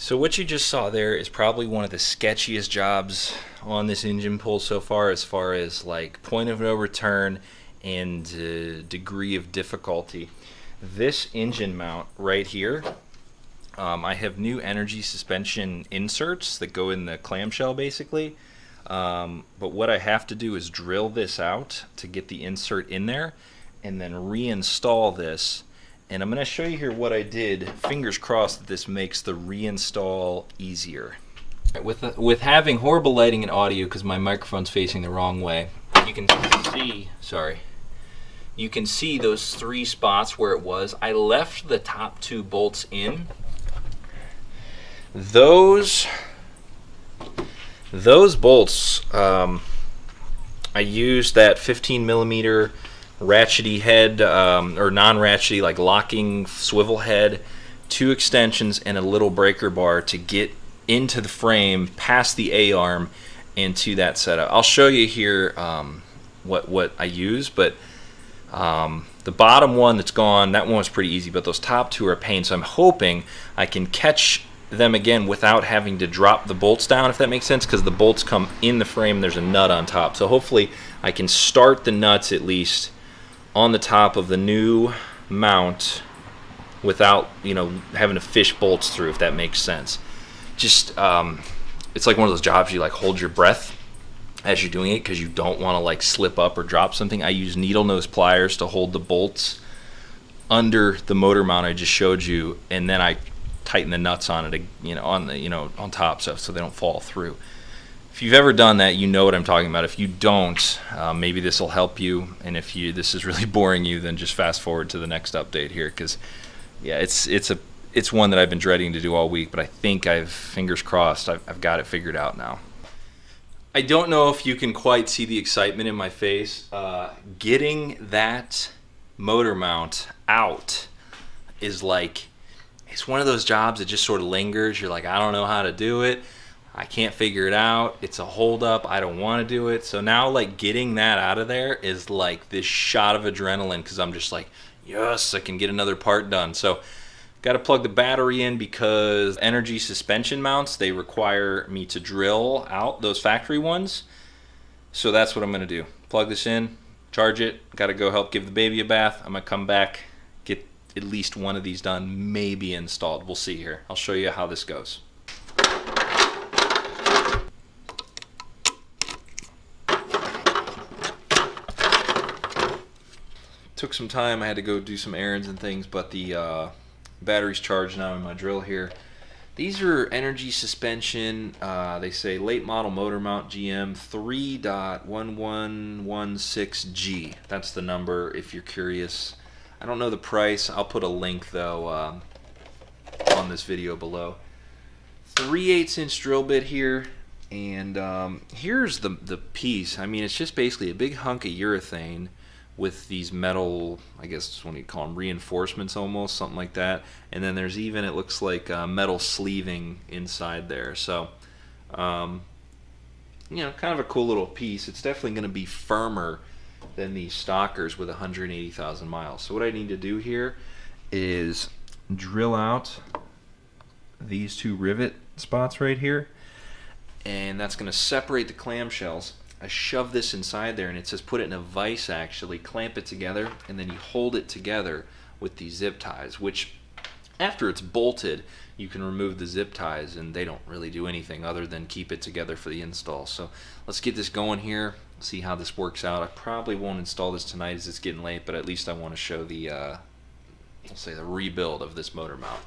So what you just saw there is probably one of the sketchiest jobs on this engine pull so far as like point of no return and degree of difficulty. This engine mount right here, I have new energy suspension inserts that go in the clamshell basically. But what I have to do is drill this out to get the insert in there and then reinstall this. And I'm going to show you here what I did. Fingers crossed that this makes the reinstall easier. With having horrible lighting and audio because my microphone's facing the wrong way, you can see, you can see those 3 spots where it was. I left the top 2 bolts in. Those bolts, I used that 15 millimeter ratchety head, or non-ratchety, like locking swivel head, 2 extensions, and a little breaker bar to get into the frame past the A-arm into that setup. I'll show you here what I use, but the bottom one that's gone, that one was pretty easy, but those top 2 are a pain, so I'm hoping I can catch them again without having to drop the bolts down, if that makes sense, because the bolts come in the frame and there's a nut on top. So hopefully I can start the nuts at least on the top of the new mount without, you know, having to fish bolts through, if that makes sense. Just it's like one of those jobs you like hold your breath as you're doing it because you don't want to like slip up or drop something. I use needle nose pliers to hold the bolts under the motor mount I just showed you, and then I tighten the nuts on it, you know, on top, so they don't fall through. If you've ever done that, you know what I'm talking about. If you don't, maybe this will help you. And if this is really boring you, then just fast forward to the next update here, because yeah, it's one that I've been dreading to do all week. But I think fingers crossed, I've got it figured out now. I don't know if you can quite see the excitement in my face. Getting that motor mount out is like, it's one of those jobs that just sort of lingers. You're like, I don't know how to do it. I can't figure it out. It's a holdup. I don't want to do it. So now, like, getting that out of there is like this shot of adrenaline because I'm just like, yes, I can get another part done. So got to plug the battery in because energy suspension mounts, they require me to drill out those factory ones. So that's what I'm going to do. Plug this in, charge it. Got to go help give the baby a bath. I'm going to come back, get at least one of these done, maybe installed. We'll see here. I'll show you how this goes. Took some time. I had to go do some errands and things, but the battery's charged now in my drill here. These are energy suspension, they say late model motor mount GM 3.1116G. That's the number if you're curious. I don't know the price. I'll put a link though on this video below. 3/8 inch drill bit here, and here's the piece. I mean, it's just basically a big hunk of urethane with these metal, I guess what do you call them, reinforcements almost, something like that. And then there's even, it looks like metal sleeving inside there. So, you know, kind of a cool little piece. It's definitely going to be firmer than these stockers with 180,000 miles. So what I need to do here is drill out these 2 rivet spots right here, and that's going to separate the clamshells. I shove this inside there, and it says put it in a vise, actually clamp it together, and then you hold it together with these zip ties, which after it's bolted you can remove the zip ties and they don't really do anything other than keep it together for the install. So let's get this going here, see how this works out. I probably won't install this tonight as it's getting late, but at least I want to show the we'll say the rebuild of this motor mount.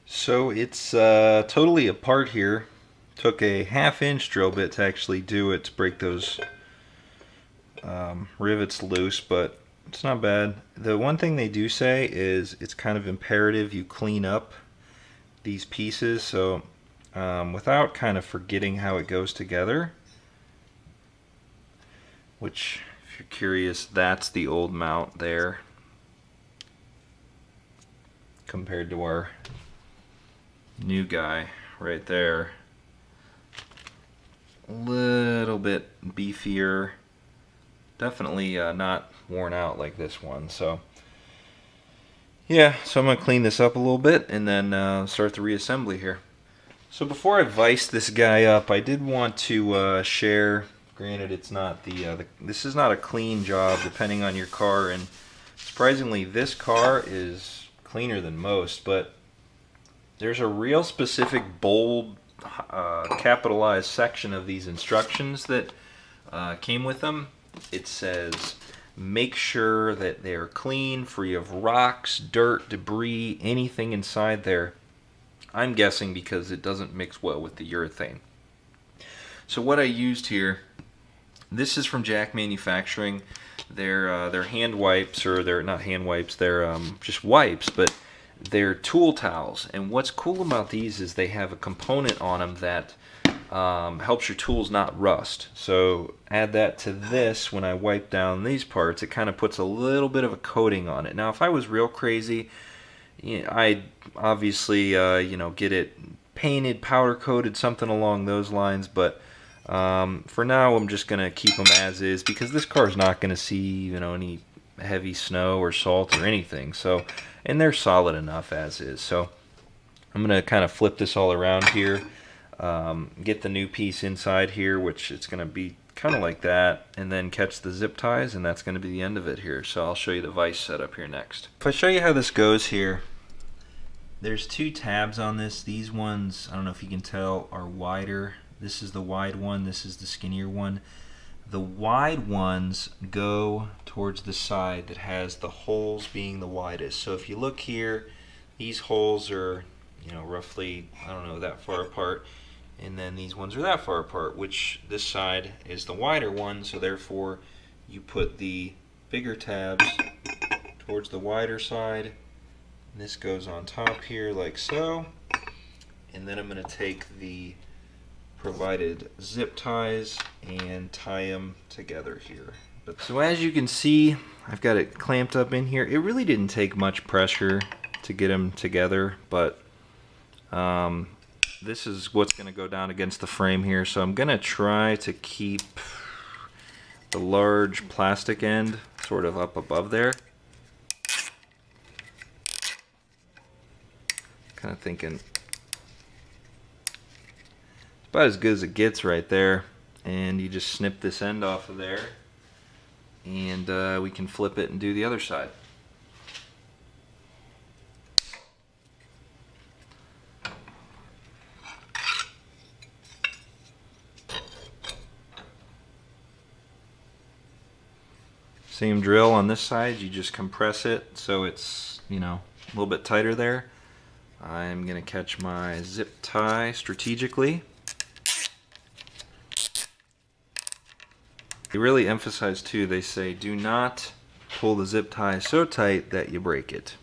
So it's totally apart here. Took a 1/2 inch drill bit to actually do it, to break those rivets loose, but it's not bad. The one thing they do say is it's kind of imperative you clean up these pieces, so without kind of forgetting how it goes together, which If you're curious, that's the old mount there compared to our new guy right there. A little bit beefier, definitely not worn out like this one. So yeah, so I'm going to clean this up a little bit and then start the reassembly here. So before I vice this guy up, I did want to share, granted it's not this is not a clean job depending on your car, and surprisingly this car is cleaner than most, but there's a real specific bold capitalized section of these instructions that came with them. It says, make sure that they're clean, free of rocks, dirt, debris, anything inside there. I'm guessing because it doesn't mix well with the urethane. So what I used here, this is from Jack Manufacturing. They're hand wipes, or they're not hand wipes, they're just wipes, but they're tool towels. And what's cool about these is they have a component on them that helps your tools not rust. So add that to this. When I wipe down these parts, it kind of puts a little bit of a coating on it. Now if I was real crazy, I'd obviously get it painted, powder coated, something along those lines, but for now I'm just gonna keep them as is, because this car is not gonna see any heavy snow or salt or anything. So, and they're solid enough as is. So I'm gonna kind of flip this all around here, get the new piece inside here, which it's gonna be kind of like that, and then catch the zip ties, and that's going to be the end of it here. So I'll show you the vise setup here next. If I show you how this goes here, there's two tabs on this. These ones, I don't know if you can tell, are wider. This is the wide one, this is the skinnier one. The wide ones go towards the side that has the holes being the widest. So if you look here, these holes are roughly, I don't know, that far apart. And then these ones are that far apart, which this side is the wider one, so therefore you put the bigger tabs towards the wider side, and this goes on top here like so. And then I'm going to take the provided zip ties and tie them together here. So as you can see, I've got it clamped up in here. It really didn't take much pressure to get them together, but this is what's going to go down against the frame here. So I'm going to try to keep the large plastic end sort of up above there. Kind of thinking it's about as good as it gets right there. And you just snip this end off of there, and we can flip it and do the other side. Same drill on this side, you just compress it so it's, a little bit tighter there. I'm going to catch my zip tie strategically. They really emphasize too, they say do not pull the zip tie so tight that you break it.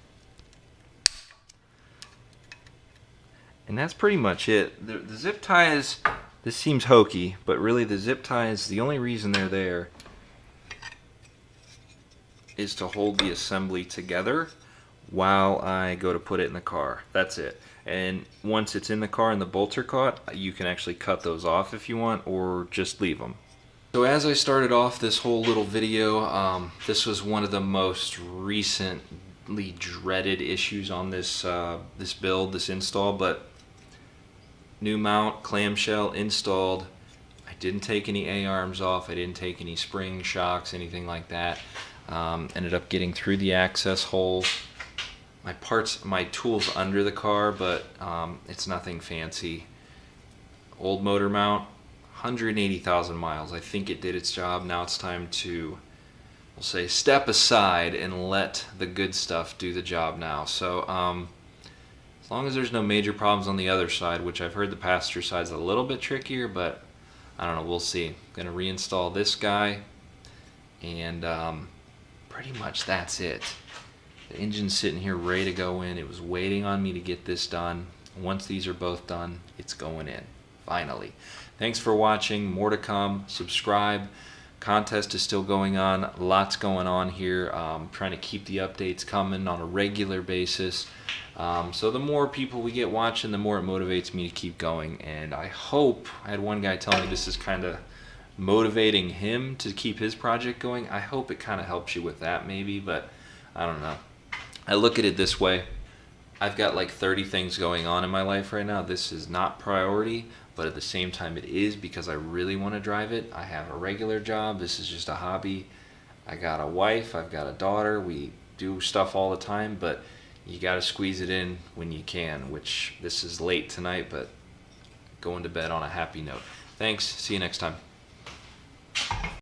And that's pretty much it. The zip ties, this seems hokey, but really the zip ties, the only reason they're there is to hold the assembly together while I go to put it in the car. That's it. And once it's in the car and the bolts are caught, you can actually cut those off if you want, or just leave them. So as I started off this whole little video, this was one of the most recently dreaded issues on this this build, this install. But new mount, clamshell installed. I didn't take any A-arms off. I didn't take any spring shocks, anything like that. Ended up getting through the access holes. My tools under the car, but it's nothing fancy. Old motor mount, 180,000 miles. I think it did its job. Now it's time to, we'll say, step aside and let the good stuff do the job now. So as long as there's no major problems on the other side, which I've heard the passenger side's a little bit trickier, but I don't know, we'll see. Gonna reinstall this guy, and pretty much that's it. The engine's sitting here ready to go in. It was waiting on me to get this done. Once these are both done, it's going in, finally. Thanks for watching. More to come. Subscribe, Contest is still going on. Lots going on here. Trying to keep the updates coming on a regular basis. So the more people we get watching, the more it motivates me to keep going. And I hope, I had one guy tell me this is kind of motivating him to keep his project going. I hope it kind of helps you with that maybe, but I don't know. I look at it this way. I've got like 30 things going on in my life right now. This is not priority, but at the same time it is, because I really want to drive it. I have a regular job. This is just a hobby. I got a wife. I've got a daughter. We do stuff all the time, but you got to squeeze it in when you can, which this is late tonight, but going to bed on a happy note. Thanks. See you next time.